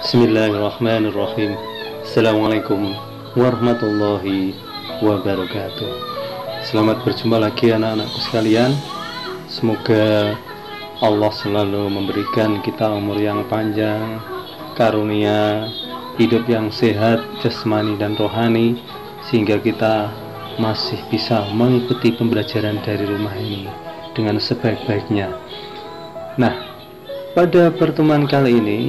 Bismillahirrahmanirrahim. Assalamualaikum warahmatullahi wabarakatuh. Selamat berjumpa lagi anak-anakku sekalian. Semoga Allah selalu memberikan kita umur yang panjang, karunia hidup yang sehat jasmani dan rohani, sehingga kita masih bisa mengikuti pembelajaran dari rumah ini dengan sebaik-baiknya. Nah, pada pertemuan kali ini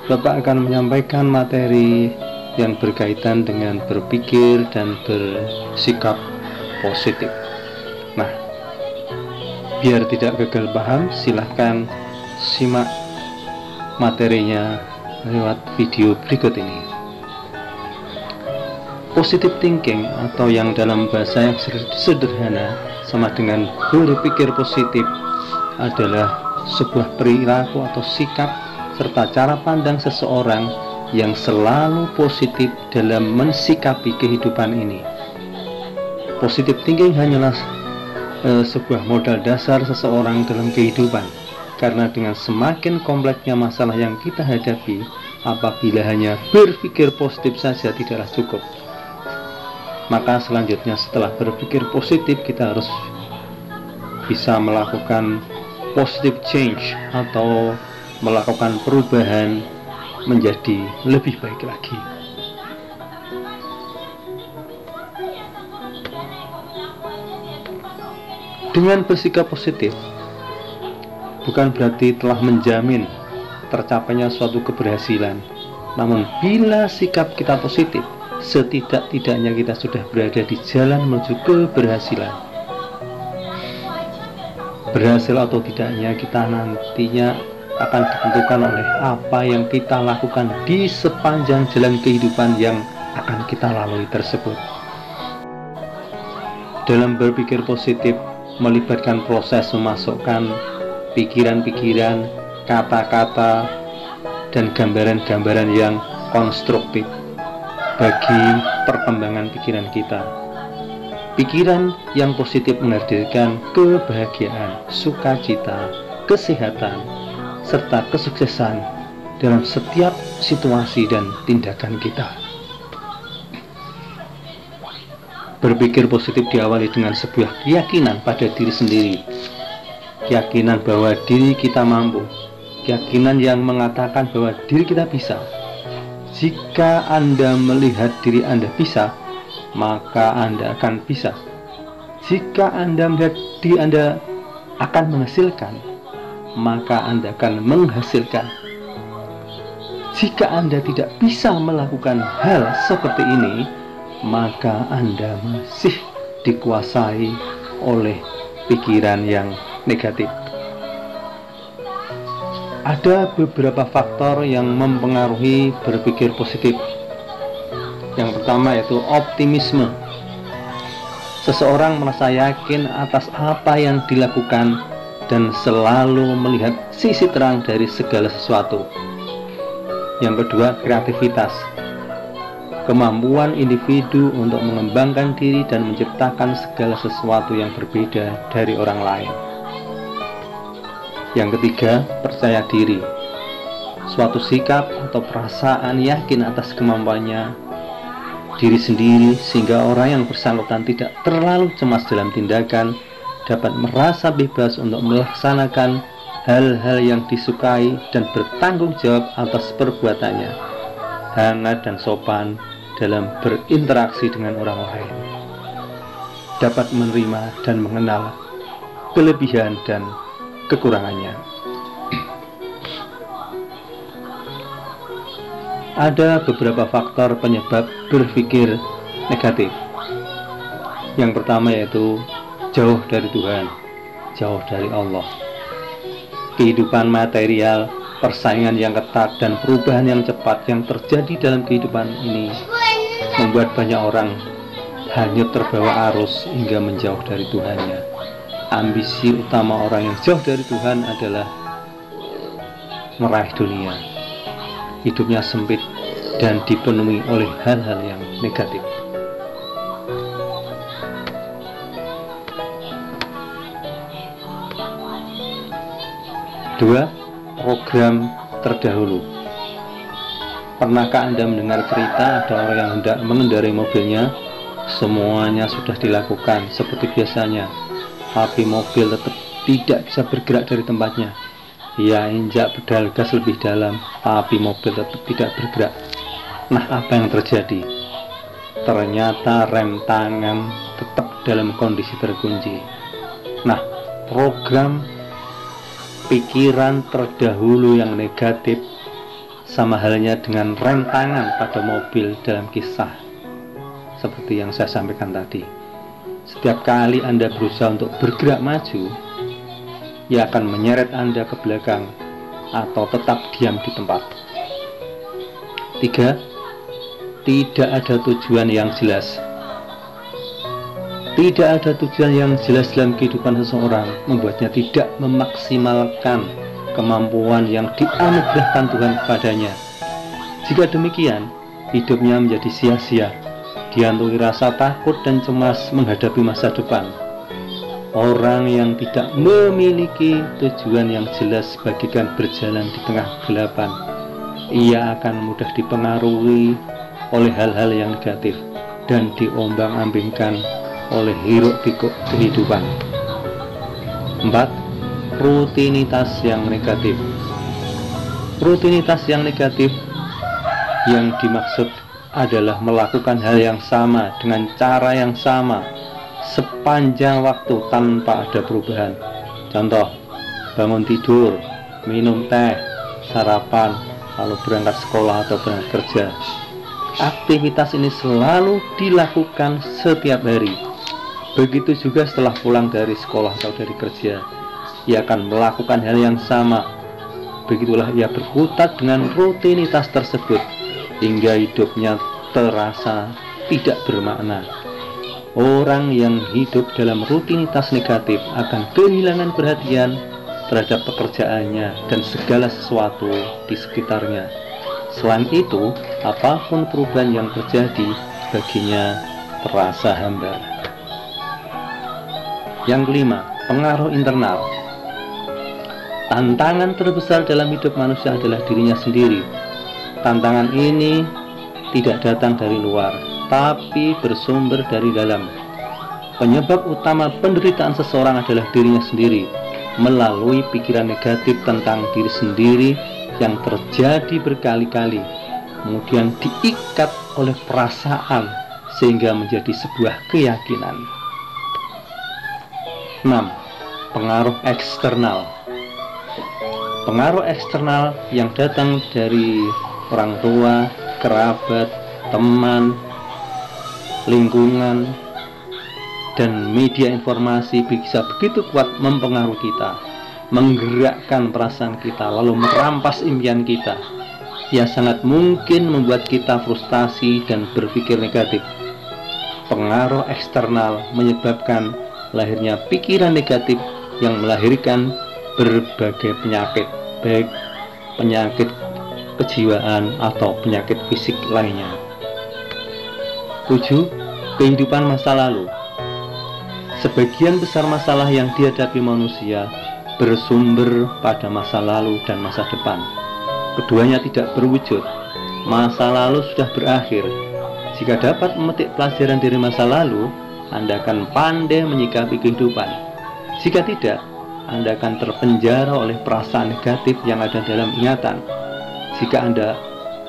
Bapak akan menyampaikan materi yang berkaitan dengan berpikir dan bersikap positif. Nah, biar tidak gagal paham, silahkan simak materinya lewat video berikut ini. Positive thinking, atau yang dalam bahasa yang sederhana sama dengan berpikir positif, adalah sebuah perilaku atau sikap serta cara pandang seseorang yang selalu positif dalam mensikapi kehidupan ini. Positive thinking hanyalah sebuah modal dasar seseorang dalam kehidupan, karena dengan semakin kompleksnya masalah yang kita hadapi, apabila hanya berpikir positif saja tidaklah cukup. Maka selanjutnya, setelah berpikir positif, kita harus bisa melakukan positive change atau melakukan perubahan menjadi lebih baik lagi. Dengan bersikap positif bukan berarti telah menjamin tercapainya suatu keberhasilan. Namun bila sikap kita positif, setidak-tidaknya kita sudah berada di jalan menuju keberhasilan. Berhasil atau tidaknya kita nantinya akan ditentukan oleh apa yang kita lakukan di sepanjang jalan kehidupan yang akan kita lalui tersebut. Dalam berpikir positif melibatkan proses memasukkan pikiran-pikiran, kata-kata, dan gambaran-gambaran yang konstruktif bagi perkembangan pikiran kita. Pikiran yang positif menghadirkan kebahagiaan, sukacita, kesehatan, serta kesuksesan dalam setiap situasi dan tindakan kita. Berpikir positif diawali dengan sebuah keyakinan pada diri sendiri, keyakinan bahwa diri kita mampu, keyakinan yang mengatakan bahwa diri kita bisa. Jika Anda melihat diri Anda bisa, maka Anda akan bisa. Jika Anda melihat diri Anda akan menghasilkan, maka Anda akan menghasilkan. Jika Anda tidak bisa melakukan hal seperti ini, maka Anda masih dikuasai oleh pikiran yang negatif. Ada beberapa faktor yang mempengaruhi berpikir positif. Yang pertama yaitu optimisme. Seseorang merasa yakin atas apa yang dilakukan dan selalu melihat sisi terang dari segala sesuatu. Yang kedua, kreativitas. Kemampuan individu untuk mengembangkan diri dan menciptakan segala sesuatu yang berbeda dari orang lain. Yang ketiga, percaya diri. Suatu sikap atau perasaan yakin atas kemampuannya diri sendiri, sehingga orang yang bersangkutan tidak terlalu cemas dalam tindakan, dapat merasa bebas untuk melaksanakan hal-hal yang disukai dan bertanggung jawab atas perbuatannya, hangat dan sopan dalam berinteraksi dengan orang lain, dapat menerima dan mengenal kelebihan dan kekurangannya. Ada beberapa faktor penyebab berpikir negatif. Yang pertama yaitu jauh dari Tuhan, jauh dari Allah. Kehidupan material, persaingan yang ketat, dan perubahan yang cepat yang terjadi dalam kehidupan ini membuat banyak orang hanyut terbawa arus hingga menjauh dari Tuhannya. Ambisi utama orang yang jauh dari Tuhan adalah meraih dunia. Hidupnya sempit dan dipenuhi oleh hal-hal yang negatif. Dua, program terdahulu. Pernahkah Anda mendengar cerita ada orang yang hendak mengendarai mobilnya? Semuanya sudah dilakukan seperti biasanya, tapi mobil tetap tidak bisa bergerak dari tempatnya. Ia injak pedal gas lebih dalam, tapi mobil tetap tidak bergerak. Nah, apa yang terjadi? Ternyata rem tangan tetap dalam kondisi terkunci. Nah, program pikiran terdahulu yang negatif sama halnya dengan rem tangan pada mobil dalam kisah seperti yang saya sampaikan tadi. Setiap kali Anda berusaha untuk bergerak maju, ia akan menyeret Anda ke belakang atau tetap diam di tempat. 3. Tidak ada tujuan yang jelas. Tidak ada tujuan yang jelas dalam kehidupan seseorang membuatnya tidak memaksimalkan kemampuan yang dianugerahkan Tuhan kepadanya. Jika demikian, hidupnya menjadi sia-sia, dihantui rasa takut dan cemas menghadapi masa depan. Orang yang tidak memiliki tujuan yang jelas bagikan berjalan di tengah kegelapan. Ia akan mudah dipengaruhi oleh hal-hal yang negatif dan diombang-ambingkan oleh hiruk-pikuk kehidupan. 4. Rutinitas yang negatif. Rutinitas yang negatif yang dimaksud adalah melakukan hal yang sama dengan cara yang sama sepanjang waktu tanpa ada perubahan. Contoh, bangun tidur, minum teh, sarapan, lalu berangkat sekolah atau berangkat kerja. Aktivitas ini selalu dilakukan setiap hari. Begitu juga setelah pulang dari sekolah atau dari kerja, ia akan melakukan hal yang sama. Begitulah ia berkutat dengan rutinitas tersebut hingga hidupnya terasa tidak bermakna. Orang yang hidup dalam rutinitas negatif akan kehilangan perhatian terhadap pekerjaannya dan segala sesuatu di sekitarnya. Selain itu, apapun perubahan yang terjadi baginya terasa hambar. Yang kelima, pengaruh internal. Tantangan terbesar dalam hidup manusia adalah dirinya sendiri. Tantangan ini tidak datang dari luar, tapi bersumber dari dalam. Penyebab utama penderitaan seseorang adalah dirinya sendiri, melalui pikiran negatif tentang diri sendiri yang terjadi berkali-kali, kemudian diikat oleh perasaan sehingga menjadi sebuah keyakinan. 6. Pengaruh eksternal. Pengaruh eksternal yang datang dari orang tua, kerabat, teman, lingkungan, dan media informasi bisa begitu kuat mempengaruhi kita, menggerakkan perasaan kita, lalu merampas impian kita. Ia sangat mungkin membuat kita frustasi dan berpikir negatif. Pengaruh eksternal menyebabkan lahirnya pikiran negatif yang melahirkan berbagai penyakit, baik penyakit kejiwaan atau penyakit fisik lainnya. 7. Kehidupan masa lalu. Sebagian besar masalah yang dihadapi manusia bersumber pada masa lalu dan masa depan. Keduanya tidak berwujud. Masa lalu sudah berakhir. Jika dapat memetik pelajaran dari masa lalu, Anda akan pandai menyikapi kehidupan. Jika tidak, Anda akan terpenjara oleh perasaan negatif yang ada dalam ingatan. Jika Anda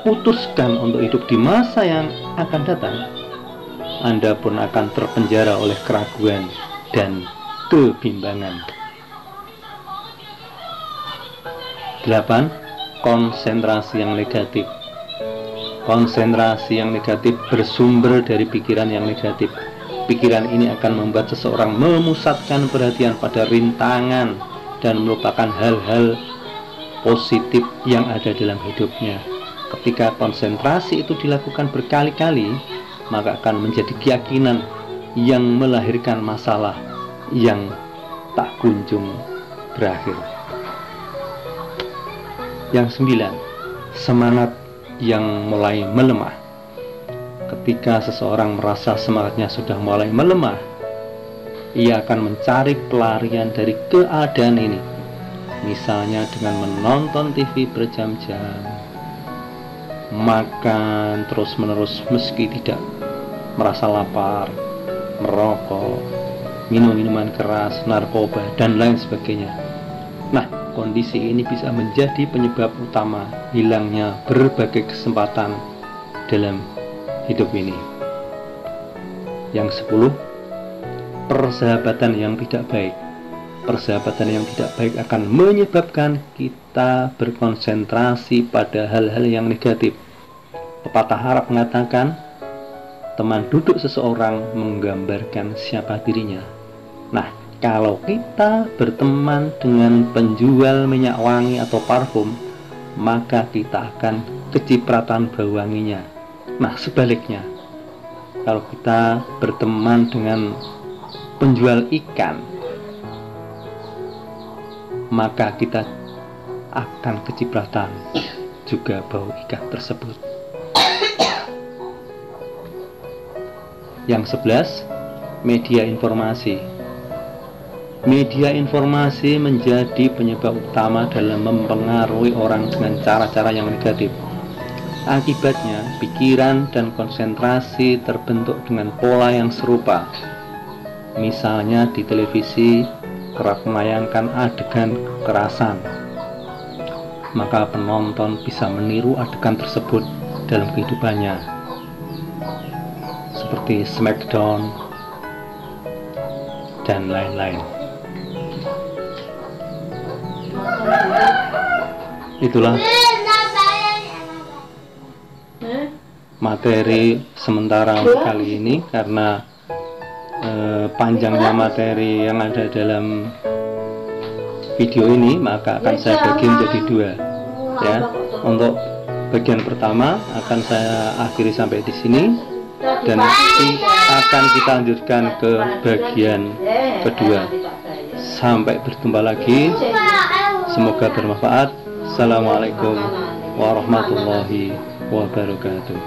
putuskan untuk hidup di masa yang akan datang, Anda pun akan terpenjara oleh keraguan dan kebimbangan. 8. Konsentrasi yang negatif. Konsentrasi yang negatif bersumber dari pikiran yang negatif. Pikiran ini akan membuat seseorang memusatkan perhatian pada rintangan dan melupakan hal-hal positif yang ada dalam hidupnya. Ketika konsentrasi itu dilakukan berkali-kali, maka akan menjadi keyakinan yang melahirkan masalah yang tak kunjung berakhir. Yang 9. Semangat yang mulai melemah. Ketika seseorang merasa semangatnya sudah mulai melemah, ia akan mencari pelarian dari keadaan ini. misalnya dengan menonton TV berjam-jam, makan terus-menerus meski tidak merasa lapar, merokok, minum minuman keras, narkoba, dan lain sebagainya. Nah, kondisi ini bisa menjadi penyebab utama hilangnya berbagai kesempatan dalam hidup ini. Yang 10, persahabatan yang tidak baik. Persahabatan yang tidak baik akan menyebabkan kita berkonsentrasi pada hal-hal yang negatif. Pepatah Arab mengatakan, teman duduk seseorang menggambarkan siapa dirinya. Nah, kalau kita berteman dengan penjual minyak wangi atau parfum, maka kita akan kecipratan bau wanginya. Nah, sebaliknya, kalau kita berteman dengan penjual ikan, maka kita akan kecipratan juga bau ikan tersebut. Yang 11, media informasi. Media informasi menjadi penyebab utama dalam mempengaruhi orang dengan cara-cara yang negatif. Akibatnya, pikiran dan konsentrasi terbentuk dengan pola yang serupa. Misalnya di televisi kerap menayangkan adegan kekerasan, maka penonton bisa meniru adegan tersebut dalam kehidupannya, seperti Smackdown dan lain-lain. Itulah materi sementara untuk kali ini, karena panjangnya materi yang ada dalam video ini, maka akan saya bagi menjadi 2 ya. Untuk bagian pertama akan saya akhiri sampai di sini, dan nanti akan kita lanjutkan ke bagian kedua. Sampai berjumpa lagi, semoga bermanfaat. Assalamualaikum warahmatullahi wabarakatuh.